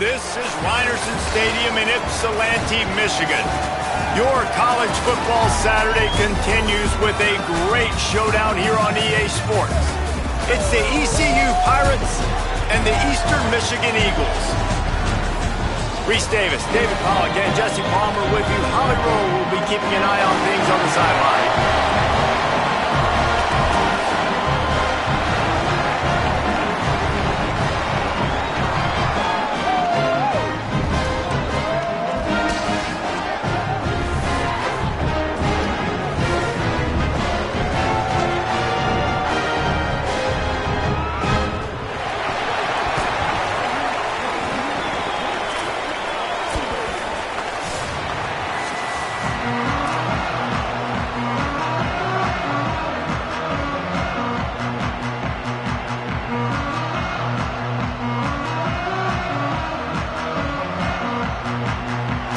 This is Rynerson Stadium in Ypsilanti, Michigan. Your college football Saturday continues with a great showdown here on EA Sports. It's the ECU Pirates and the Eastern Michigan Eagles. Reese Davis, David Pollock, and Jesse Palmer with you. Holly Rowe will be keeping an eye on things on the sideline.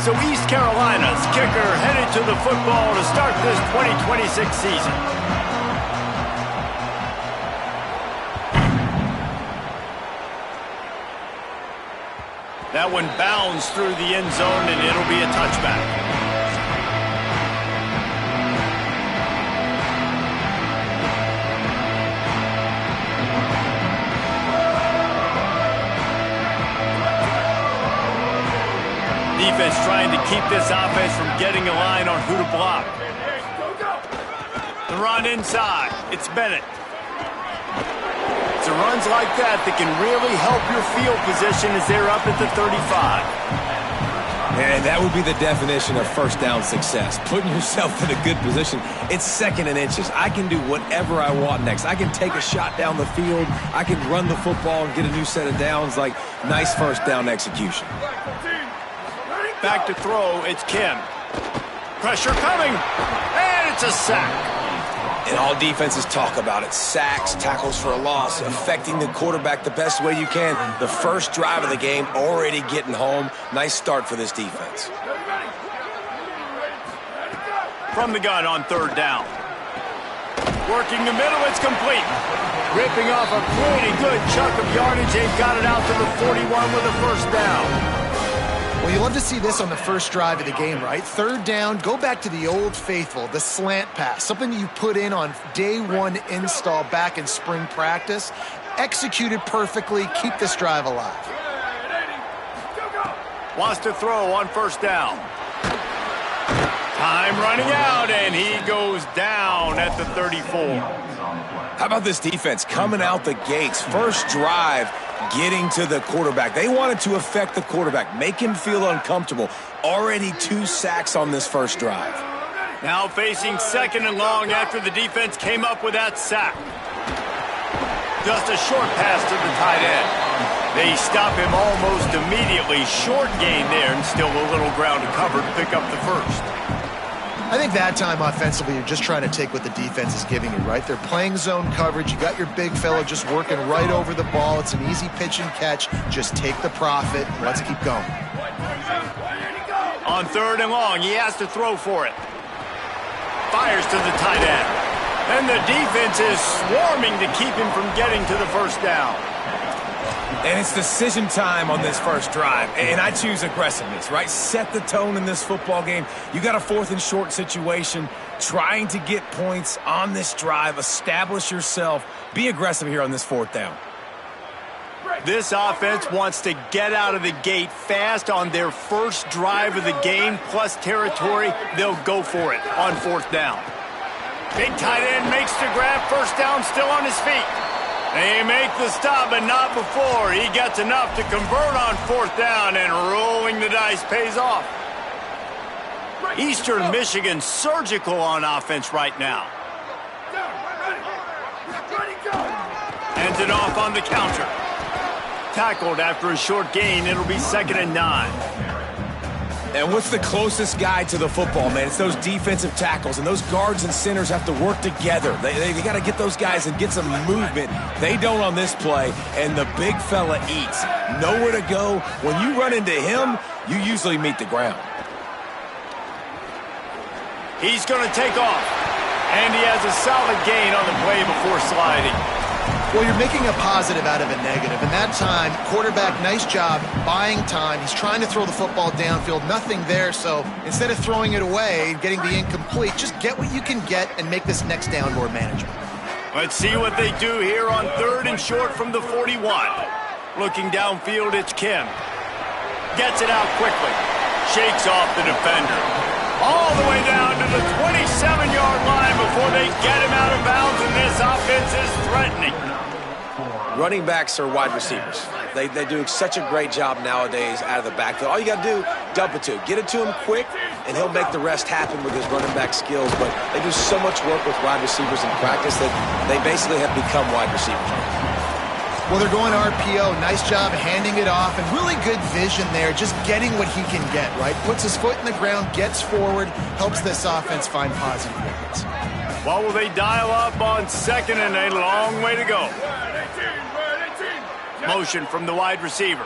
So East Carolina's kicker headed to the football to start this 2026 season. That one bounds through the end zone, and it'll be a touchback. Defense trying to keep this offense from getting a line on who to block. The run inside. It's Bennett. It's runs like that that can really help your field position as they're up at the 35. And that would be the definition of first down success. Putting yourself in a good position. It's second and inches. I can do whatever I want next. I can take a shot down the field. I can run the football and get a new set of downs. Like, nice first down execution. Back to throw, it's Kim. Pressure coming, and it's a sack. And all defenses talk about it. Sacks, tackles for a loss, affecting the quarterback the best way you can. The first drive of the game, already getting home. Nice start for this defense. From the gun on third down. Working the middle, it's complete. Ripping off a pretty good chunk of yardage. They've got it out to the 41 with a first down. Well, you love to see this on the first drive of the game, right? Third down, go back to the old faithful, the slant pass, something you put in on day one install back in spring practice. Executed perfectly, keep this drive alive. Wants to throw on first down. Time running out, and he goes down at the 34. How about this defense coming out the gates? First drive, getting to the quarterback. They wanted to affect the quarterback, make him feel uncomfortable. Already 2 sacks on this first drive. Now facing second and long after the defense came up with that sack. Just a short pass to the tight end. They stop him almost immediately. Short gain there, and still a little ground to cover to pick up the first. I think that time offensively, you're just trying to take what the defense is giving you, right? They're playing zone coverage. You got your big fella just working right over the ball. It's an easy pitch and catch. Just take the profit. Let's keep going. On third and long, he has to throw for it. Fires to the tight end. And the defense is swarming to keep him from getting to the first down. And it's decision time on this first drive. And I choose aggressiveness, right? Set the tone in this football game. You got a 4th and short situation. Trying to get points on this drive. Establish yourself. Be aggressive here on this 4th down. This offense wants to get out of the gate fast on their first drive of the game, plus territory. They'll go for it on 4th down. Big tight end makes the grab. First down, still on his feet. They make the stop, but not before. He gets enough to convert on 4th down, and rolling the dice pays off. Eastern Michigan surgical on offense right now. Ends it off on the counter. Tackled after a short gain. It'll be 2nd and 9. And what's the closest guy to the football, man? It's those defensive tackles, and those guards and centers have to work together. They got to get those guys and get some movement. They don't on this play, and the big fella eats. Nowhere to go. When you run into him, you usually meet the ground. He's going to take off, and he has a solid gain on the play before sliding. Well, you're making a positive out of a negative. And that time, quarterback, nice job buying time. He's trying to throw the football downfield. Nothing there. So instead of throwing it away and getting the incomplete, just get what you can get and make this next down more manageable. Let's see what they do here on 3rd and short from the 41. Looking downfield, it's Kim. Gets it out quickly. Shakes off the defender. All the way down to the 27-yard line before they get him out of bounds, and this offense is threatening. Running backs are wide receivers. They do such a great job nowadays out of the backfield. All you got to do, dump it to him. Get it to him quick, and he'll make the rest happen with his running back skills. But they do so much work with wide receivers in practice that they basically have become wide receivers. Well, they're going RPO. Nice job handing it off, and really good vision there, just getting what he can get, right? Puts his foot in the ground, gets forward, helps this offense find positive yards. What will they dial up on 2nd and a long way to go? Motion from the wide receiver.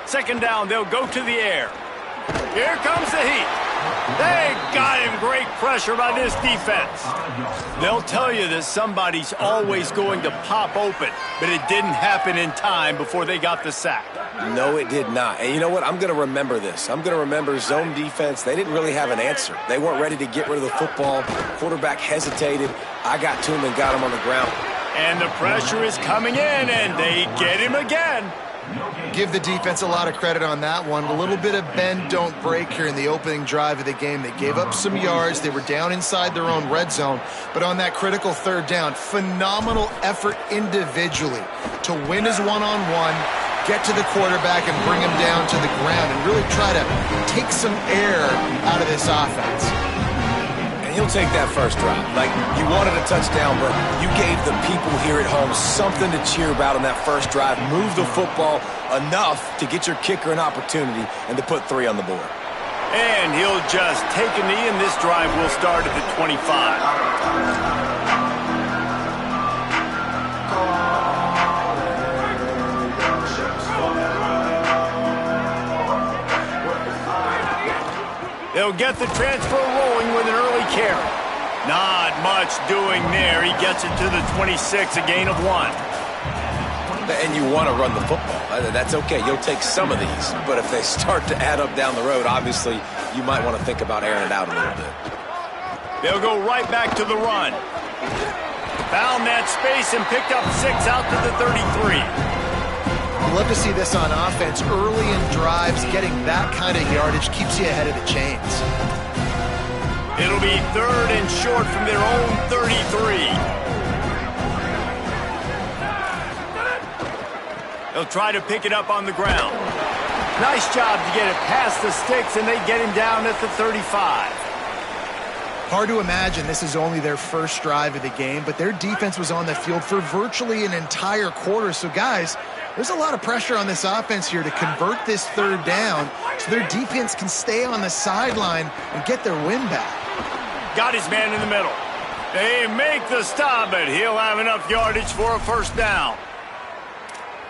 2nd down, they'll go to the air. Here comes the heat. They got him. Great pressure by this defense. They'll tell you that somebody's always going to pop open, but it didn't happen in time before they got the sack. No, it did not. And you know what? I'm going to remember this. I'm going to remember zone defense. They didn't really have an answer. They weren't ready to get rid of the football. Quarterback hesitated. I got to him and got him on the ground. And the pressure is coming in, and they get him again. Give the defense a lot of credit on that one. A little bit of bend, don't break here in the opening drive of the game. They gave up some yards. They were down inside their own red zone. But on that critical 3rd down, phenomenal effort individually to win his one-on-one, get to the quarterback and bring him down to the ground and really try to take some air out of this offense. He'll take that first drive. Like, you wanted a touchdown, but you gave the people here at home something to cheer about on that first drive. Move the football enough to get your kicker an opportunity and to put 3 on the board. And he'll just take a knee, and this drive will start at the 25. They'll get the transfer rolling with an early carry. Not much doing there. He gets it to the 26, a gain of 1. And you want to run the football. That's okay. You'll take some of these. But if they start to add up down the road, obviously, you might want to think about airing it out a little bit. They'll go right back to the run. Found that space and picked up 6 out to the 33. Love to see this on offense. Early in drives, getting that kind of yardage keeps you ahead of the chains. It'll be 3rd and short from their own 33. They'll try to pick it up on the ground. Nice job to get it past the sticks, and they get him down at the 35. Hard to imagine this is only their first drive of the game, but their defense was on the field for virtually an entire quarter. So, guys, there's a lot of pressure on this offense here to convert this 3rd down so their defense can stay on the sideline and get their win back. Got his man in the middle. They make the stop, but he'll have enough yardage for a 1st down.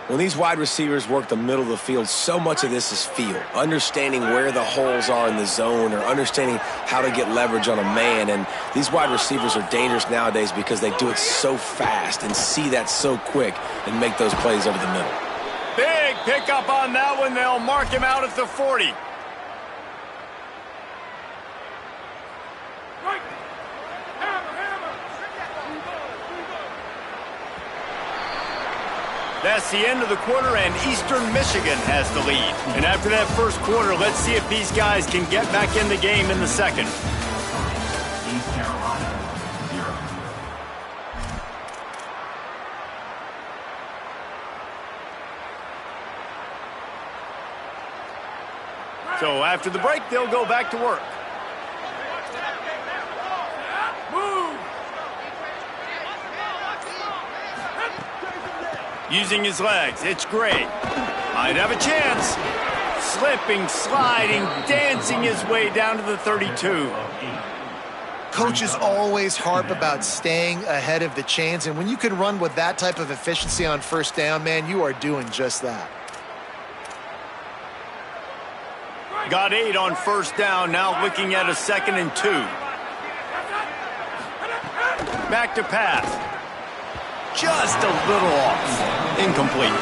When these wide receivers work the middle of the field, so much of this is feel. Understanding where the holes are in the zone or understanding how to get leverage on a man. And these wide receivers are dangerous nowadays because they do it so fast and see that so quick and make those plays over the middle. Big pickup on that one. They'll mark him out at the 40. That's the end of the quarter, and Eastern Michigan has the lead. And after that first quarter, let's see if these guys can get back in the game in the second. East Carolina, 0. So after the break, they'll go back to work. Using his legs, it's great. Might have a chance. Slipping, sliding, dancing his way down to the 32. Coaches always harp about staying ahead of the chains, and when you can run with that type of efficiency on 1st down, man, you are doing just that. Got 8 on 1st down, now looking at a 2nd and 2. Back to pass. just a little off. Incomplete.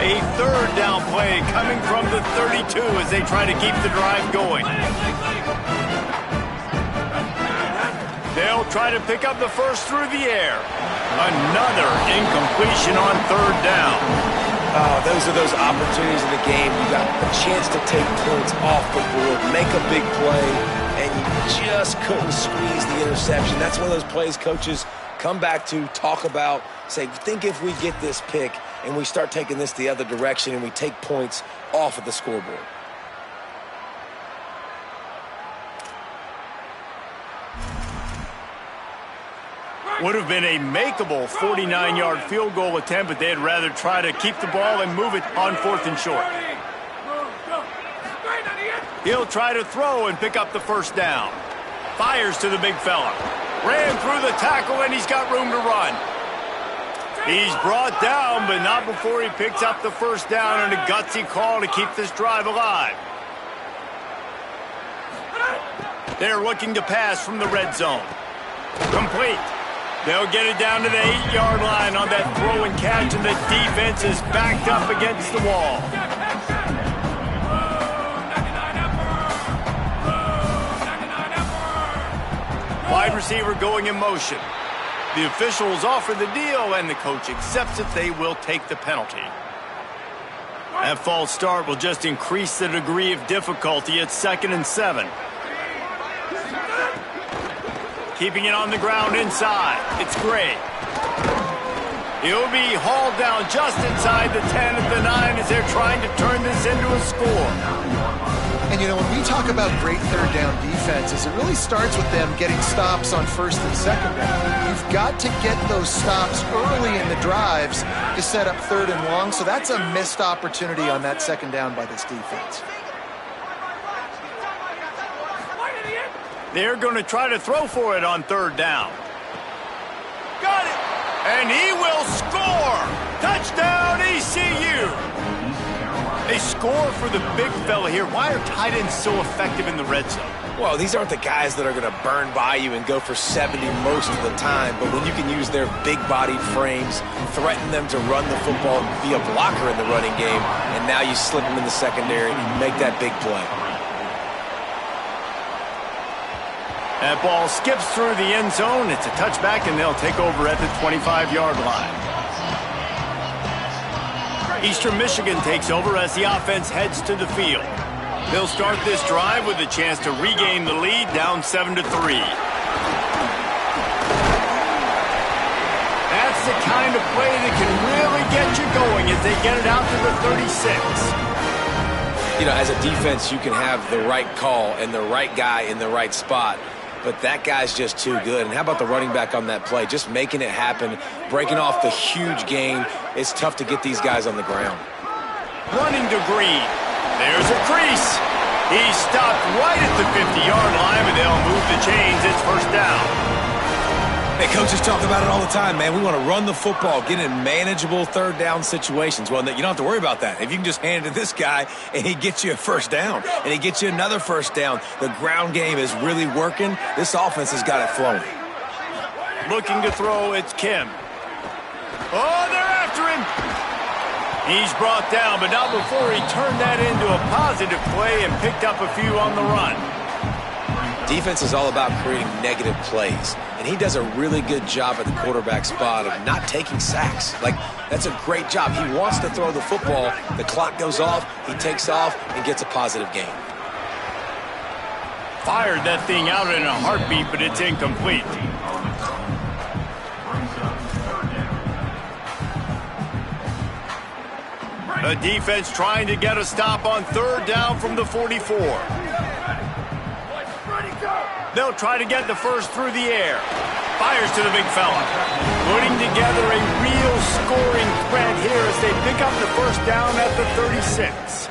A third down play coming from the 32 as they try to keep the drive going. They'll try to pick up the first through the air. Another incompletion on third down. Oh, those are those opportunities in the game. You got a chance to take points off the board, make a big play, and you just couldn't squeeze the interception. That's one of those plays coaches come back to, talk about, say, think if we get this pick and we start taking this the other direction and we take points off of the scoreboard. Would have been a makeable 49-yard field goal attempt, but they'd rather try to keep the ball and move it on 4th and short. He'll try to throw and pick up the first down. Fires to the big fella. Ran through the tackle, and he's got room to run. He's brought down, but not before he picks up the first down, and a gutsy call to keep this drive alive. They're looking to pass from the red zone. Complete. They'll get it down to the 8-yard line on that throw and catch, and the defense is backed up against the wall. Wide receiver going in motion. The officials offer the deal, and the coach accepts it. They will take the penalty. That false start will just increase the degree of difficulty at 2nd and 7. Keeping it on the ground inside. It's Gray. He'll be hauled down just inside the 10 at the 9 as they're trying to turn this into a score. And, you know, when we talk about great third down defenses, it really starts with them getting stops on 1st and 2nd down. You've got to get those stops early in the drives to set up 3rd and long, so that's a missed opportunity on that 2nd down by this defense. They're going to try to throw for it on 3rd down. Got it! And he will score! Touchdown, ECU! They score for the big fella here. Why are tight ends so effective in the red zone? Well, these aren't the guys that are going to burn by you and go for 70 most of the time, but when you can use their big-bodied frames, threaten them to run the football, be a blocker in the running game, and now you slip them in the secondary and make that big play. That ball skips through the end zone. It's a touchback, and they'll take over at the 25-yard line. Eastern Michigan takes over as the offense heads to the field. They'll start this drive with a chance to regain the lead, down 7-3. That's the kind of play that can really get you going as they get it out to the 36. You know, as a defense, you can have the right call and the right guy in the right spot. But that guy's just too good. And how about the running back on that play? Just making it happen, breaking off the huge gain. It's tough to get these guys on the ground. Running to Green. There's a crease. He's stopped right at the 50-yard line, but they'll move the chains. It's 1st down. Hey, coaches talk about it all the time, man. We want to run the football, get in manageable 3rd down situations. Well, you don't have to worry about that. If you can just hand it to this guy and he gets you a 1st down and he gets you another 1st down, the ground game is really working. This offense has got it flowing. Looking to throw, it's Kim. Oh, they're after him. He's brought down, but not before he turned that into a positive play and picked up a few on the run. Defense is all about creating negative plays, and he does a really good job at the quarterback spot of not taking sacks. Like, that's a great job. He wants to throw the football. The clock goes off, he takes off, and gets a positive gain. Fired that thing out in a heartbeat, but it's incomplete. The defense trying to get a stop on 3rd down from the 44. They'll try to get the first through the air. Fires to the big fella. Putting together a real scoring threat here as they pick up the 1st down at the 36.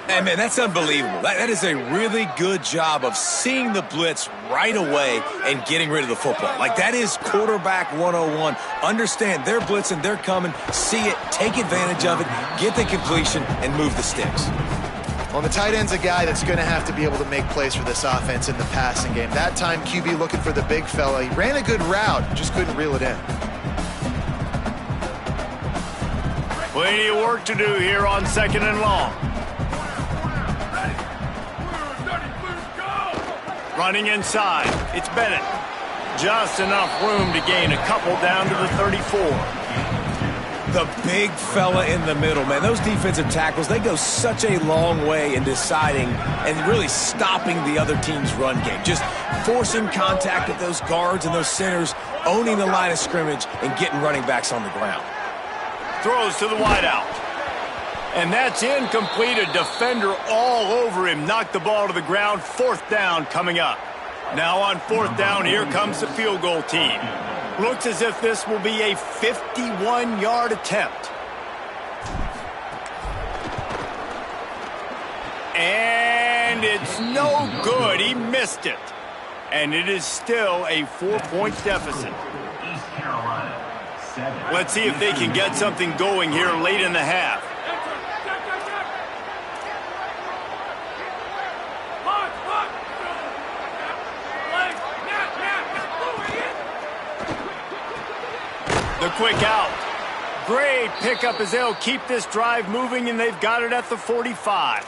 And, man, that's unbelievable. That is a really good job of seeing the blitz right away and getting rid of the football. Like, that is quarterback 101. Understand they're blitzing, they're coming, see it, take advantage of it, get the completion, and move the sticks. Well, the tight end's a guy that's going to have to be able to make plays for this offense in the passing game. That time, QB looking for the big fella. He ran a good route, just couldn't reel it in. Plenty of work to do here on 2nd and long. Running inside, it's Bennett. Just enough room to gain a couple down to the 34. The big fella in the middle, man. Those defensive tackles, they go such a long way in deciding and really stopping the other team's run game. Just forcing contact with those guards and those centers, owning the line of scrimmage, and getting running backs on the ground. Throws to the wideout. And that's incomplete. A defender all over him. Knocked the ball to the ground. 4th down coming up. Now on 4th down, here comes the field goal team. Looks as if this will be a 51-yard attempt. And it's no good. He missed it. And it is still a 4-point deficit. East Carolina, 7. Let's see if they can get something going here late in the half. The quick out. Great pickup as they'll keep this drive moving, and they've got it at the 45.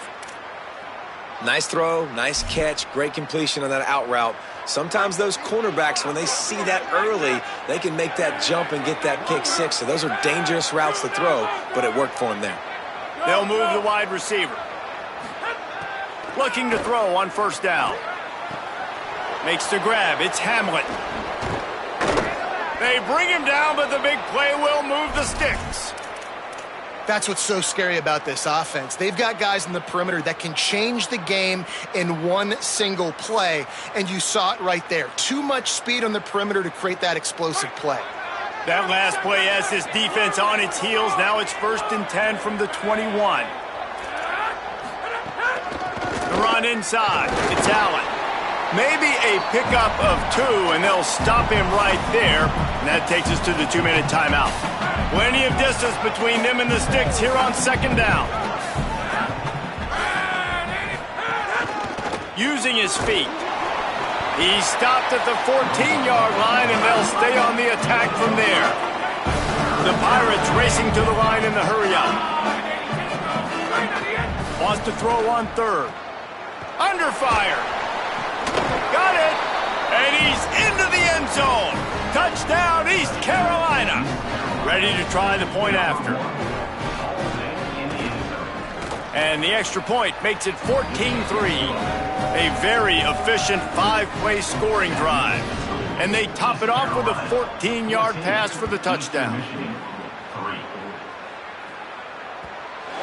Nice throw, nice catch, great completion on that out route. Sometimes those cornerbacks, when they see that early, they can make that jump and get that pick six. So those are dangerous routes to throw, but it worked for them there. They'll move the wide receiver. Looking to throw on 1st down. Makes the grab. It's Hamlet. They bring him down, but the big play will move the sticks. That's what's so scary about this offense. They've got guys in the perimeter that can change the game in one single play, and you saw it right there. Too much speed on the perimeter to create that explosive play. That last play has this defense on its heels. Now it's 1st and 10 from the 21. The run inside. It's Allen. Maybe a pickup of 2, and they'll stop him right there. And that takes us to the 2-minute timeout. Plenty of distance between them and the sticks here on 2nd down. Using his feet. He stopped at the 14-yard line, and they'll stay on the attack from there. The Pirates racing to the line in the hurry-up. Wants to throw on 3rd. Under fire. Got it. And he's into the end zone. Touchdown, East Carolina. Ready to try the point after. And the extra point makes it 14-3. A very efficient 5-play scoring drive. And they top it off with a 14-yard pass for the touchdown.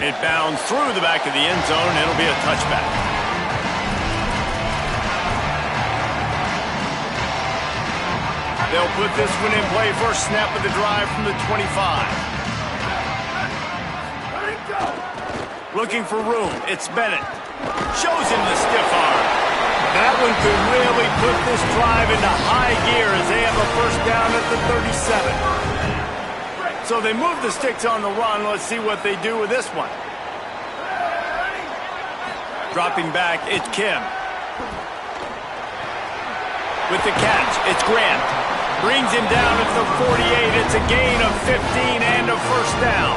It bounds through the back of the end zone, and it'll be a touchback. They'll put this one in play. First snap of the drive from the 25. Looking for room. It's Bennett. Shows him the stiff arm. That one could really put this drive into high gear as they have a 1st down at the 37. So they move the sticks on the run. Let's see what they do with this one. Dropping back, it's Kim. With the catch, it's Grant. Brings him down at the 48. It's a gain of 15 and a 1st down.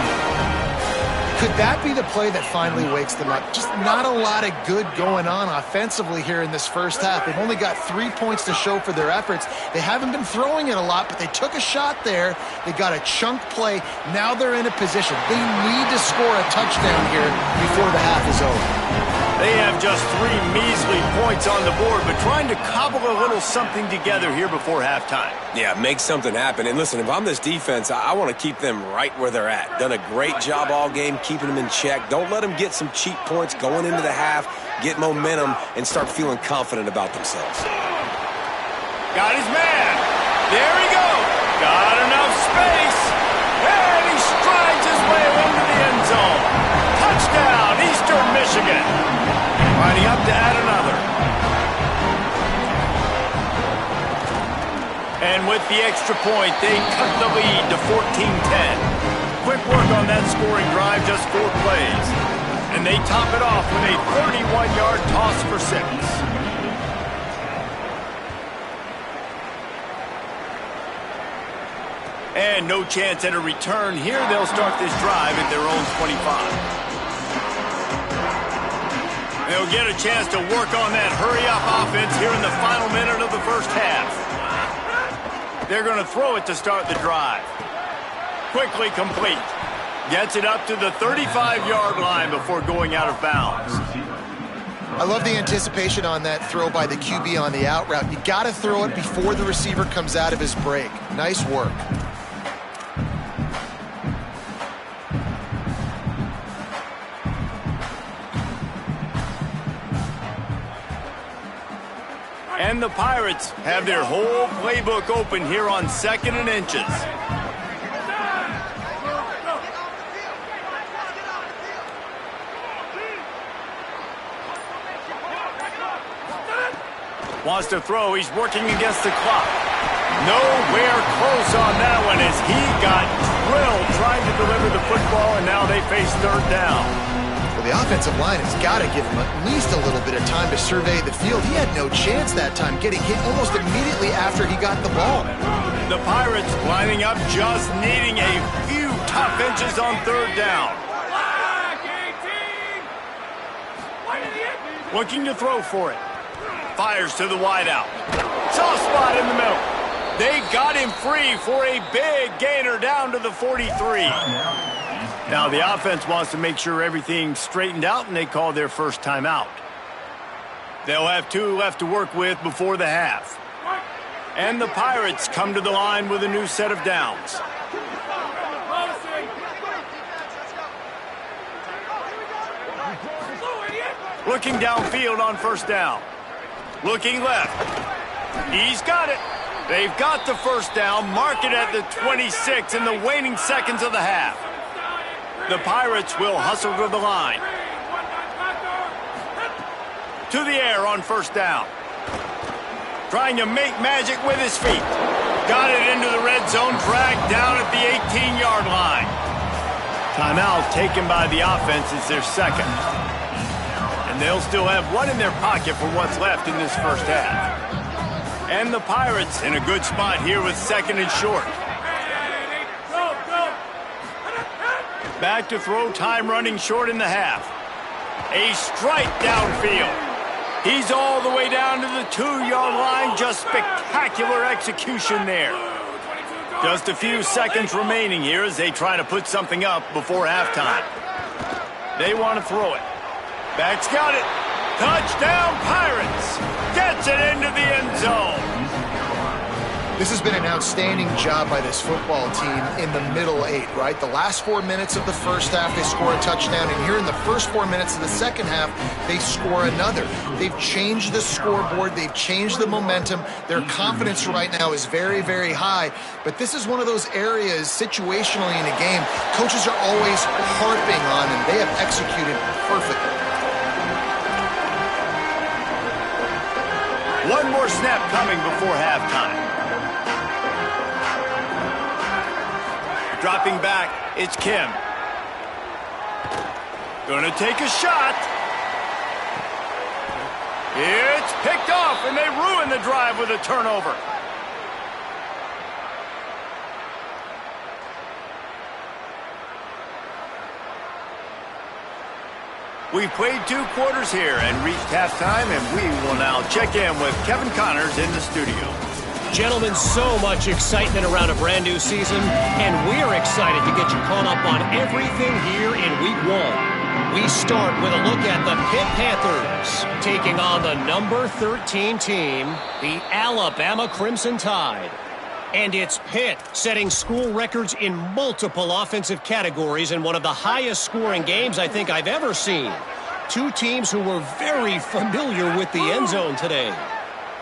Could that be the play that finally wakes them up? Just not a lot of good going on offensively here in this 1st half. They've only got 3 points to show for their efforts. They haven't been throwing it a lot, but they took a shot there. They got a chunk play. Now they're in a position. They need to score a touchdown here before the half is over. They have just 3 measly points on the board, but trying to cobble a little something together here before halftime. Yeah, make something happen. And listen, if I'm this defense, I want to keep them right where they're at. Done a great job all game keeping them in check. Don't let them get some cheap points going into the half, get momentum, and start feeling confident about themselves. Got his man. There he goes. Got enough space. And he strides his way into the end zone. Touchdown, Eastern Michigan. Michigan. Lining up to add another. And with the extra point, they cut the lead to 14-10. Quick work on that scoring drive, just 4 plays. And they top it off with a 31-yard toss for 6. And no chance at a return here. They'll start this drive at their own 25. They'll get a chance to work on that hurry-up offense here in the final minute of the first half. They're going to throw it to start the drive. Quickly complete. Gets it up to the 35-yard line before going out of bounds. I love the anticipation on that throw by the QB on the out route. You got to throw it before the receiver comes out of his break. Nice work. And the Pirates have their whole playbook open here on 2nd and inches. Wants to throw. He's working against the clock. Nowhere close on that one as he got drilled trying to deliver the football, and now they face 3rd down. Well, the offensive line has got to give him at least a little bit of time to survey the field. He had no chance that time, getting hit almost immediately after he got the ball. The Pirates lining up, just needing a few tough inches on 3rd down. Looking to throw for it. Fires to the wideout. Soft spot in the middle. They got him free for a big gainer down to the 43. Now the offense wants to make sure everything's straightened out, and they call their first timeout. They'll have 2 left to work with before the half. And the Pirates come to the line with a new set of downs. Looking downfield on 1st down. Looking left. He's got it. They've got the 1st down. Mark it at the 26 in the waning seconds of the half. The Pirates will hustle to the line. To the air on 1st down. Trying to make magic with his feet. Got it into the red zone. Dragged down at the 18-yard line. Timeout taken by the offense is their 2nd. And they'll still have 1 in their pocket for what's left in this first half. And the Pirates in a good spot here with 2nd and short. Back to throw, time running short in the half. A strike downfield. He's all the way down to the 2-yard line. Just spectacular execution there. Just a few seconds remaining here as they try to put something up before halftime. They want to throw it. Back's got it. Touchdown, Pirates. Gets it into the end zone. This has been an outstanding job by this football team in the middle 8, right? The last 4 minutes of the first half, they score a touchdown. And here in the first 4 minutes of the second half, they score another. They've changed the scoreboard. They've changed the momentum. Their confidence right now is very, very high. But this is one of those areas situationally in a game coaches are always harping on, and they have executed perfectly. One more snap coming before halftime. Dropping back, it's Kim. Gonna take a shot. It's picked off, and they ruin the drive with a turnover. We've played 2 quarters here and reached halftime, and we will now check in with Kevin Connors in the studio. Gentlemen, so much excitement around a brand new season, and we're excited to get you caught up on everything here in Week 1. We start with a look at the Pitt Panthers taking on the number 13 team, the Alabama Crimson Tide. And it's Pitt setting school records in multiple offensive categories in one of the highest scoring games I think I've ever seen. 2 teams who were very familiar with the end zone today,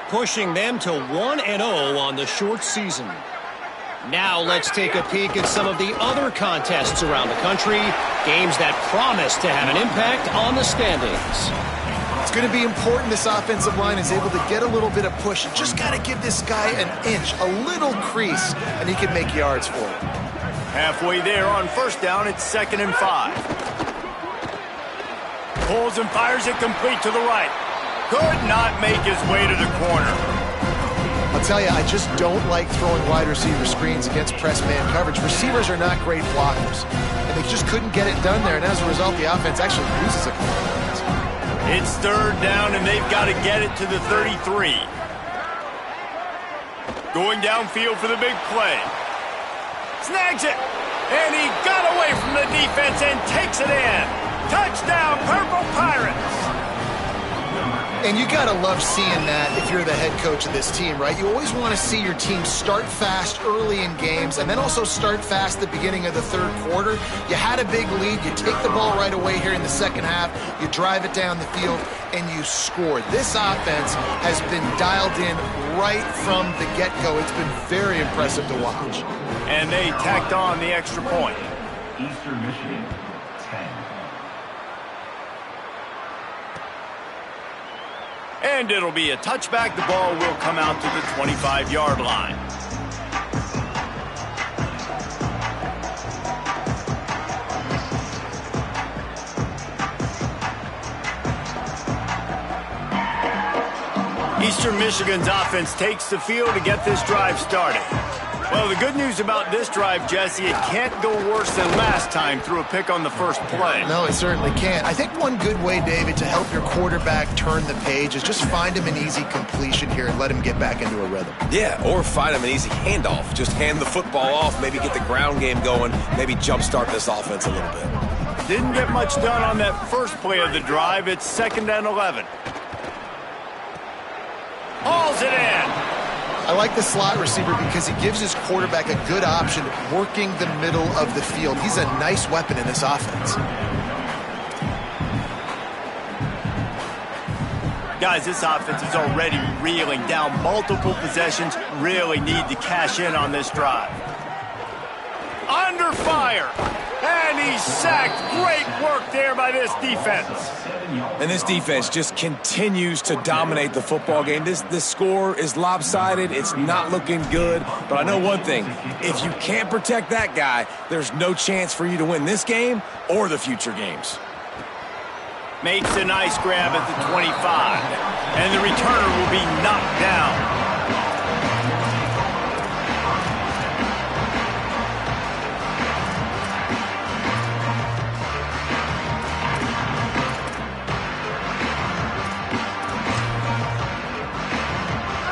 pushing them to 1-0 on the short season. Now let's take a peek at some of the other contests around the country, games that promise to have an impact on the standings. It's going to be important this offensive line is able to get a little bit of push. You just got to give this guy an inch, a little crease, and he can make yards for it. Halfway there on first down, it's 2nd and 5. Pulls and fires it complete to the right. Could not make his way to the corner. I'll tell you, I just don't like throwing wide receiver screens against press man coverage. Receivers are not great blockers, and they just couldn't get it done there, and as a result, the offense actually loses a couple of points. It's 3rd down, and they've got to get it to the 33. Going downfield for the big play. Snags it, and he got away from the defense and takes it in. Touchdown, Purple Pirates! And you got to love seeing that if you're the head coach of this team, right? You always want to see your team start fast early in games and then also start fast at the beginning of the 3rd quarter. You had a big lead. You take the ball right away here in the 2nd half. You drive it down the field, and you score. This offense has been dialed in right from the get-go. It's been very impressive to watch. And they tacked on the extra point. Eastern Michigan, 10. And it'll be a touchback. The ball will come out to the 25-yard line. Eastern Michigan's offense takes the field to get this drive started. Well, the good news about this drive, Jesse, it can't go worse than last time through a pick on the first play. No, it certainly can't. I think one good way, David, to help your quarterback turn the page is just find him an easy completion here and let him get back into a rhythm. Yeah, or find him an easy handoff. Just hand the football off, maybe get the ground game going, maybe jumpstart this offense a little bit. Didn't get much done on that first play of the drive. It's 2nd and 11. Hauls it in. I like the slot receiver because he gives his quarterback a good option working the middle of the field. He's a nice weapon in this offense. Guys, this offense is already reeling down multiple possessions. Really need to cash in on this drive. Under fire. And he's sacked. Great work there by this defense. And this defense just continues to dominate the football game. This score is lopsided. It's not looking good. But I know one thing. If you can't protect that guy, there's no chance for you to win this game or the future games. Makes a nice grab at the 25. And the returner will be knocked down.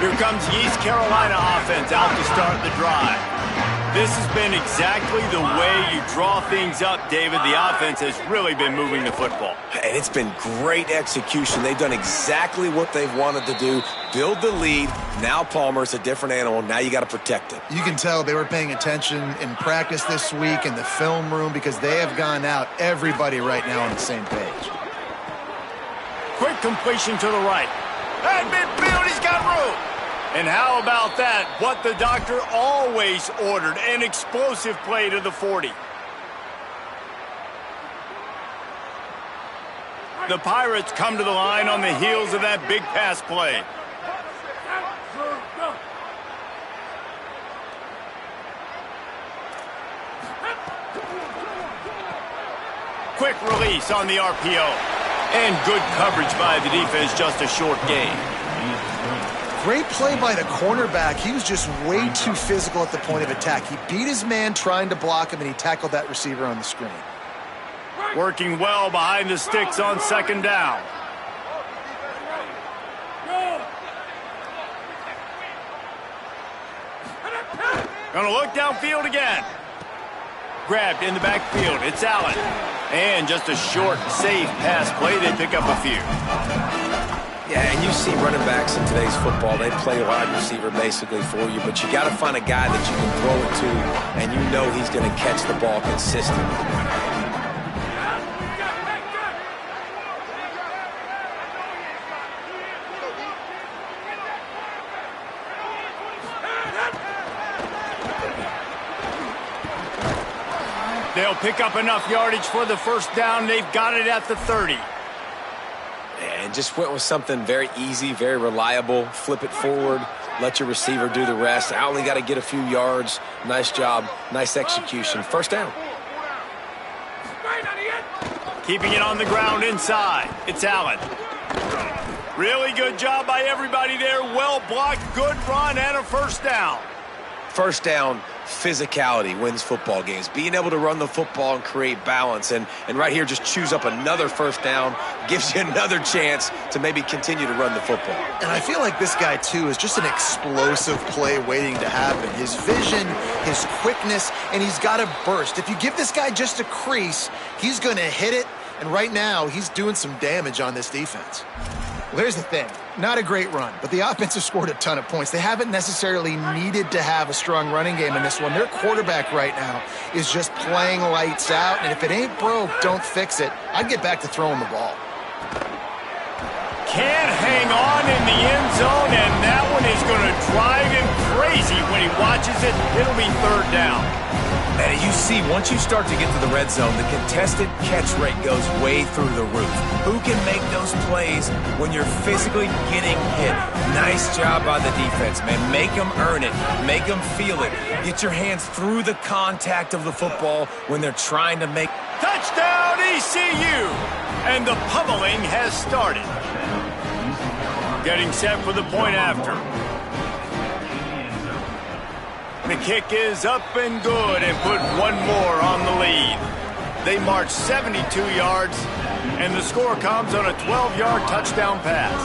Here comes the East Carolina offense out to start the drive. This has been exactly the way you draw things up, David. The offense has really been moving the football. And it's been great execution. They've done exactly what they've wanted to do. Build the lead. Now Palmer's a different animal. Now you got to protect it. You can tell they were paying attention in practice this week in the film room because they have gone out, everybody right now on the same page. Quick completion to the right. At midfield, he's got room. And how about that? What the doctor always ordered, an explosive play to the 40. The Pirates come to the line on the heels of that big pass play. Quick release on the RPO. And good coverage by the defense, just a short gain. Great play by the cornerback. He was just way too physical at the point of attack. He beat his man trying to block him, and he tackled that receiver on the screen. Working well behind the sticks on 2nd down. Gonna look downfield again. Grabbed in the backfield. It's Allen. And just a short, safe pass play. They pick up a few. Yeah, and you see running backs in today's football, they play wide receiver basically for you, but you got to find a guy that you can throw it to, and you know he's going to catch the ball consistently. They'll pick up enough yardage for the first down. They've got it at the 30. And just went with something very easy, very reliable. Flip it forward. Let your receiver do the rest. I only got to get a few yards. Nice job. Nice execution. First down. Keeping it on the ground inside. It's Allen. Really good job by everybody there. Well blocked, good run, and a first down. First down, physicality wins football games. Being able to run the football and create balance. And right here, just choose up another first down. Gives you another chance to maybe continue to run the football. And I feel like this guy, too, is just an explosive play waiting to happen. His vision, his quickness, and he's got a burst. If you give this guy just a crease, he's going to hit it. And right now, he's doing some damage on this defense. Well, here's the thing. Not a great run, but the offense has scored a ton of points. They haven't necessarily needed to have a strong running game in this one. Their quarterback right now is just playing lights out, and if it ain't broke, don't fix it. I'd get back to throwing the ball. Can't hang on in the end zone, and that one is going to drive him crazy when he watches it. It'll be third down. And you see, once you start to get to the red zone, the contested catch rate goes way through the roof. Who can make those plays when you're physically getting hit? Nice job by the defense, man. Make them earn it. Make them feel it. Get your hands through the contact of the football when they're trying to make... Touchdown, ECU! And the pummeling has started. Getting set for the point after. The kick is up and good and put one more on the lead. They march 72 yards, and the score comes on a 12-yard touchdown pass.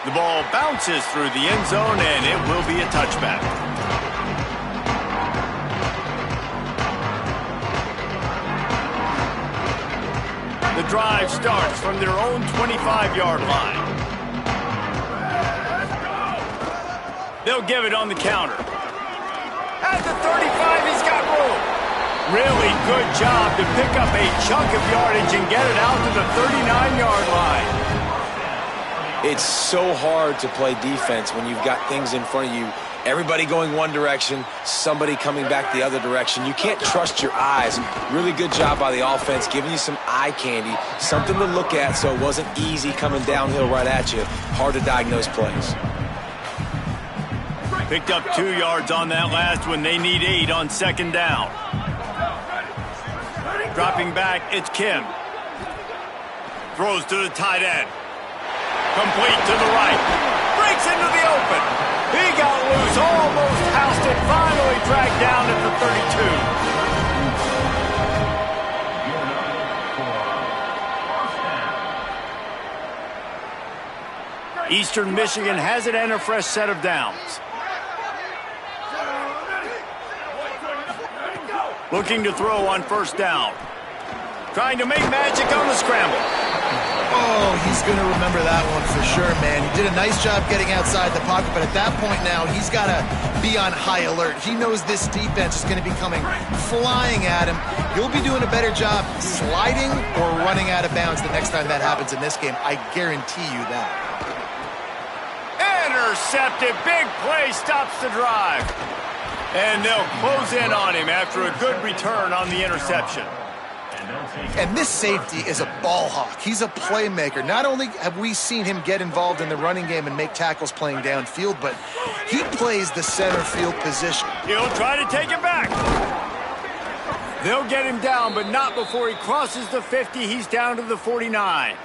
The ball bounces through the end zone, and it will be a touchback. The drive starts from their own 25-yard line. They'll give it on the counter. At the 35, he's got room. Really good job to pick up a chunk of yardage and get it out to the 39-yard line. It's so hard to play defense when you've got things in front of you. Everybody going one direction, somebody coming back the other direction. You can't trust your eyes. Really good job by the offense, giving you some eye candy, something to look at so it wasn't easy coming downhill right at you. Hard to diagnose plays. Picked up 2 yards on that last one. They need 8 on second down. Dropping back, it's Kim. Throws to the tight end. Complete to the right. Breaks into the open. He got loose, almost housed it, finally dragged down at the 32. Eastern Michigan has it and a fresh set of downs. Looking to throw on first down. Trying to make magic on the scramble. Oh, he's going to remember that one for sure, man. He did a nice job getting outside the pocket, but at that point now, he's got to be on high alert. He knows this defense is going to be coming flying at him. He'll be doing a better job sliding or running out of bounds the next time that happens in this game. I guarantee you that. Intercepted. Big play stops the drive. And they'll close in on him after a good return on the interception. And this safety is a ball hawk. He's a playmaker. Not only have we seen him get involved in the running game and make tackles playing downfield, but he plays the center field position. He'll try to take it back. They'll get him down, but not before he crosses the 50. He's down to the 49.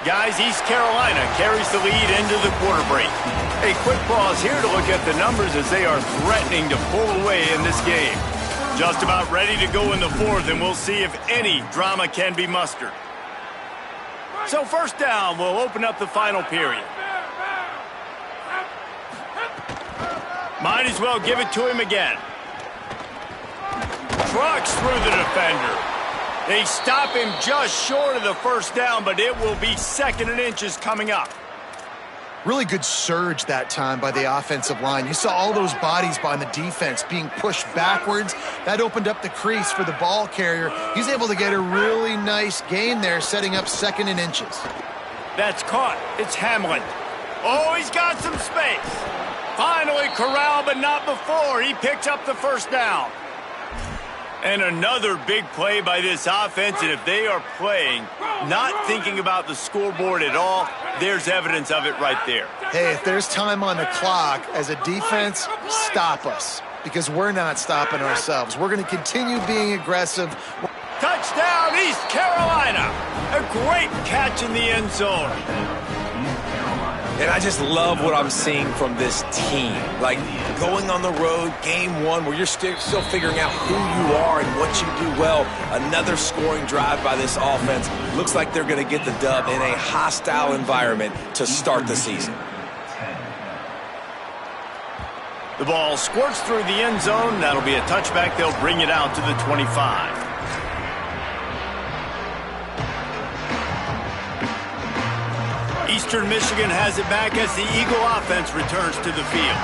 Guys, East Carolina carries the lead into the quarter break. A quick pause here to look at the numbers as they are threatening to pull away in this game. Just about ready to go in the fourth, and we'll see if any drama can be mustered. So first down, we'll open up the final period. Might as well give it to him again. Trucks through the defender. They stop him just short of the first down, but it will be 2nd and inches coming up. Really good surge that time by the offensive line. You saw all those bodies by the defense being pushed backwards. That opened up the crease for the ball carrier. He's able to get a really nice gain there, setting up 2nd and inches. That's caught. It's Hamlin. Oh, he's got some space. Finally corralled, but not before. He picks up the first down. And another big play by this offense, and if they are playing, not thinking about the scoreboard at all, there's evidence of it right there. Hey, if there's time on the clock, as a defense, stop us, because we're not stopping ourselves. We're going to continue being aggressive. Touchdown, East Carolina. A great catch in the end zone. And I just love what I'm seeing from this team. Like, going on the road, game 1, where you're still figuring out who you are and what you do well. Another scoring drive by this offense. Looks like they're going to get the dub in a hostile environment to start the season. The ball squirts through the end zone. That'll be a touchback. They'll bring it out to the 25. Eastern Michigan has it back as the Eagle offense returns to the field.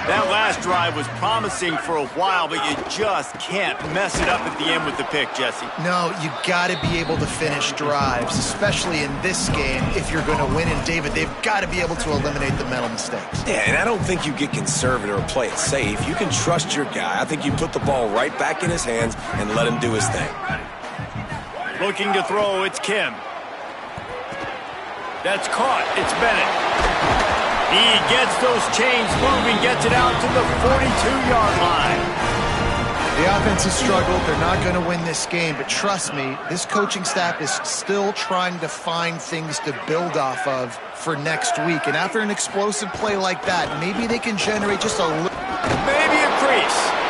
That last drive was promising for a while, but you just can't mess it up at the end with the pick, Jesse. No, you got to be able to finish drives, especially in this game. If you're going to win, and David, they've got to be able to eliminate the mental mistakes. Yeah, and I don't think you get conservative or play it safe. You can trust your guy. I think you put the ball right back in his hands and let him do his thing. Looking to throw, it's Kim. That's caught. It's Bennett. He gets those chains moving, gets it out to the 42-yard line. The offense has struggled. They're not going to win this game, but trust me, this coaching staff is still trying to find things to build off of for next week. And after an explosive play like that, maybe they can generate just a little. Maybe a crease.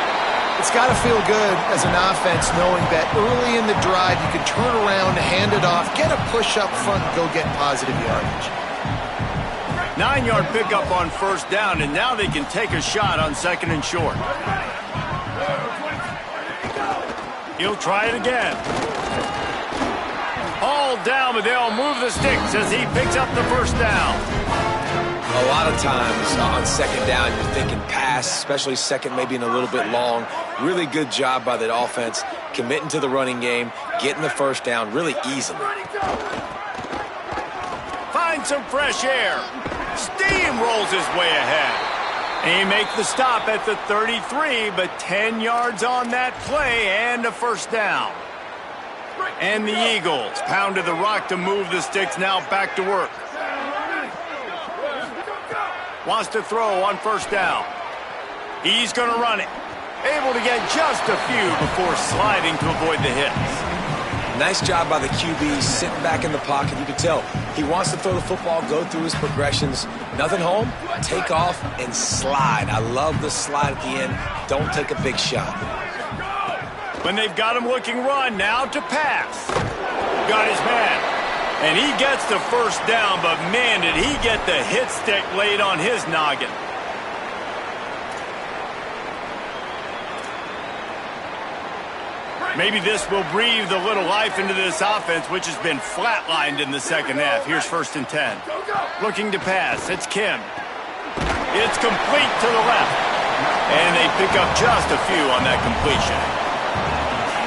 It's got to feel good as an offense knowing that early in the drive you can turn around, hand it off, get a push up front, and go get positive yardage. 9-yard pickup on first down, and now they can take a shot on 2nd and short. He'll try it again. Hauled down, but they'll move the sticks as he picks up the first down. A lot of times on 2nd down, you're thinking pass, especially 2nd, maybe in a little bit long. Really good job by that offense, committing to the running game, getting the first down really easily. Find some fresh air. Steamrolls his way ahead. And he makes the stop at the 33, but 10 yards on that play and a first down. And the Eagles pounded the rock to move the sticks, now back to work. Wants to throw on first down. He's going to run it. Able to get just a few before sliding to avoid the hits. Nice job by the QB, sitting back in the pocket. You can tell he wants to throw the football, go through his progressions. Nothing home, take off, and slide. I love the slide at the end. Don't take a big shot. When they've got him looking run, now to pass. Got his man. And he gets the first down, but man, did he get the hit stick laid on his noggin. Maybe this will breathe a little life into this offense, which has been flatlined in the second half. Here's 1st and 10. Looking to pass. It's Kim. It's complete to the left. And they pick up just a few on that completion.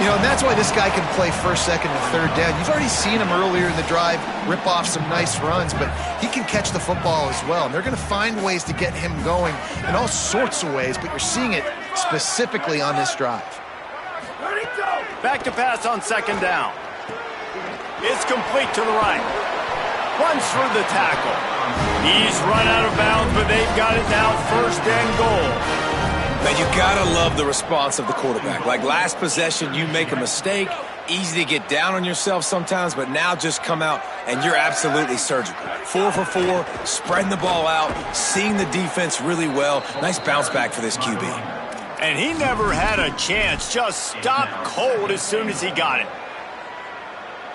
You know, and that's why this guy can play 1st, 2nd, and 3rd down. You've already seen him earlier in the drive rip off some nice runs, but he can catch the football as well. And they're going to find ways to get him going in all sorts of ways, but you're seeing it specifically on this drive. Back to pass on 2nd down. It's complete to the right. Runs through the tackle. He's run out of bounds, but they've got it now 1st and goal. Man, you gotta love the response of the quarterback. Like last possession, you make a mistake, easy to get down on yourself sometimes, but now just come out and you're absolutely surgical. 4 for 4, spreading the ball out, seeing the defense really well. Nice bounce back for this QB. And he never had a chance, just stopped cold as soon as he got it.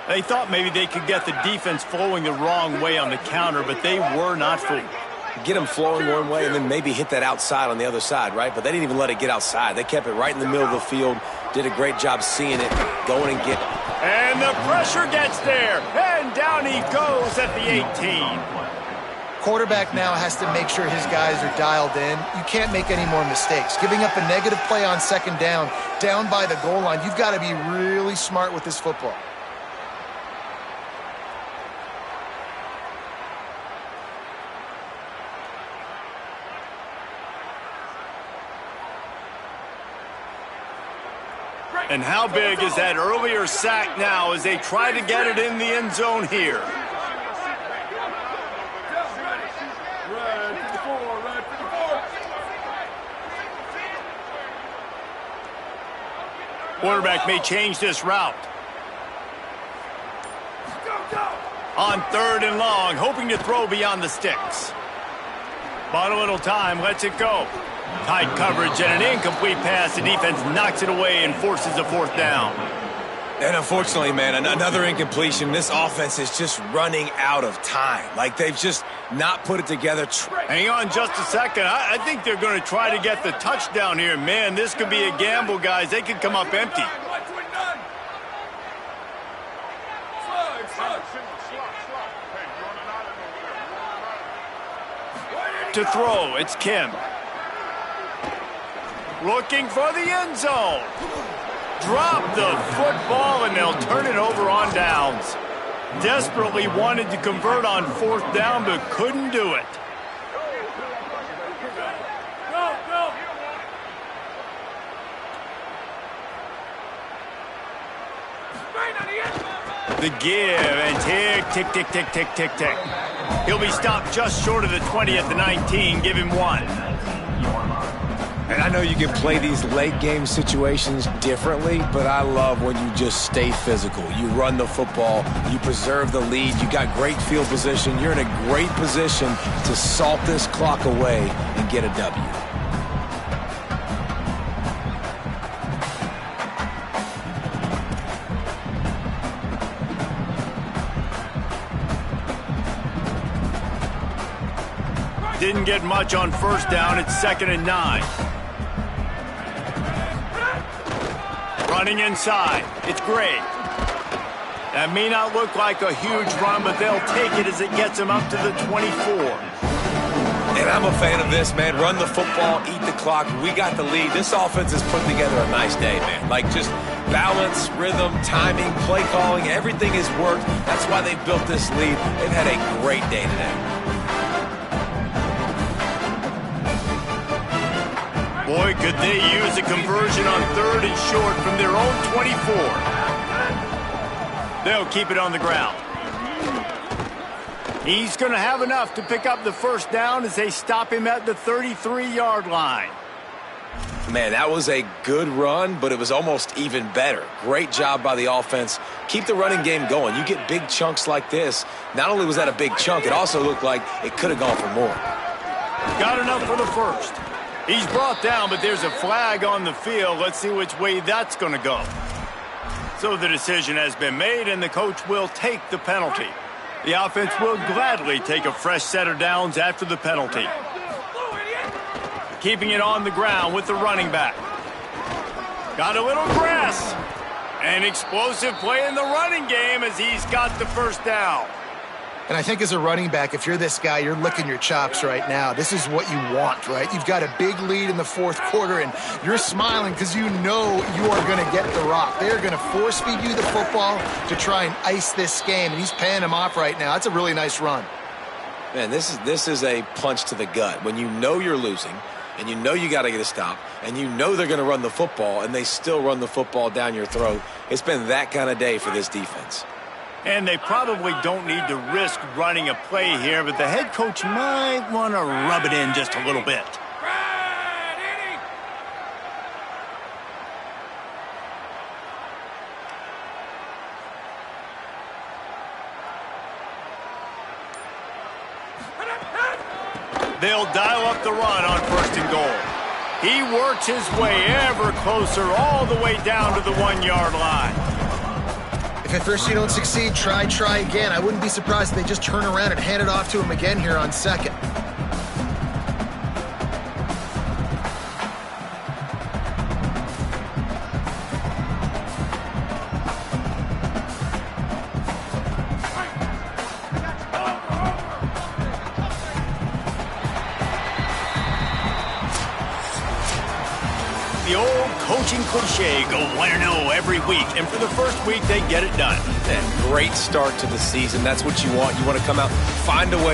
They thought maybe they could get the defense flowing the wrong way on the counter, but they were not fooled. Get them flowing one way and then maybe hit that outside on the other side, right? But they didn't even let it get outside. They kept it right in the middle of the field, did a great job seeing it, going and getting it. And the pressure gets there, and down he goes at the 18. Quarterback now has to make sure his guys are dialed in. You can't make any more mistakes. Giving up a negative play on second down by the goal line, you've got to be really smart with this football. And how big is that earlier sack now as they try to get it in the end zone here? Quarterback may change this route. On 3rd and long, hoping to throw beyond the sticks. Bought a little time, lets it go. Tight coverage and an incomplete pass. The defense knocks it away and forces a 4th down. And unfortunately, man, another incompletion. This offense is just running out of time. Like, they've just not put it together. Hang on just a second. I think they're going to try to get the touchdown here. Man, this could be a gamble, guys. They could come up empty. To throw, it's Kim. Looking for the end zone. Drop the football, and they'll turn it over on downs. Desperately wanted to convert on 4th down, but couldn't do it. The give, and tick, tick, tick, tick, tick, tick, tick. He'll be stopped just short of the 20 at the 19. Give him 1. And I know you can play these late game situations differently, but I love when you just stay physical. You run the football, you preserve the lead, you got great field position, you're in a great position to salt this clock away and get a W. Didn't get much on 1st down. It's 2nd and 9. Running inside. It's great. That may not look like a huge run, but they'll take it as it gets them up to the 24. And I'm a fan of this, man. Run the football, eat the clock. We got the lead. This offense has put together a nice day, man. Like, just balance, rhythm, timing, play calling, everything has worked. That's why they built this lead. They've had a great day today. Boy, could they use a conversion on 3rd and short from their own 24. They'll keep it on the ground. He's going to have enough to pick up the 1st down as they stop him at the 33-yard line. Man, that was a good run, but it was almost even better. Great job by the offense. Keep the running game going. You get big chunks like this. Not only was that a big chunk, it also looked like it could have gone for more. Got enough for the 1st. He's brought down, but there's a flag on the field. Let's see which way that's going to go. So the decision has been made, and the coach will take the penalty. The offense will gladly take a fresh set of downs after the penalty. Keeping it on the ground with the running back. Got a little grass. An explosive play in the running game as he's got the 1st down. And I think as a running back, if you're this guy, you're licking your chops right now. This is what you want, right? You've got a big lead in the 4th quarter, and you're smiling because you know you are going to get the rock. They're going to force-feed you the football to try and ice this game, and he's paying him off right now. That's a really nice run. Man, this is a punch to the gut. When you know you're losing, and you know you got to get a stop, and you know they're going to run the football, and they still run the football down your throat, it's been that kind of day for this defense. And they probably don't need to risk running a play here, but the head coach might want to rub it in just a little bit. They'll dial up the run on 1st and goal. He works his way ever closer all the way down to the 1-yard line. If at first you don't succeed, try again. I wouldn't be surprised if they just turn around and hand it off to him again here on 2nd. The old coaching cliche, go 1-0 every week. And for the first week, they get it done. And great start to the season. That's what you want. You want to come out, find a way to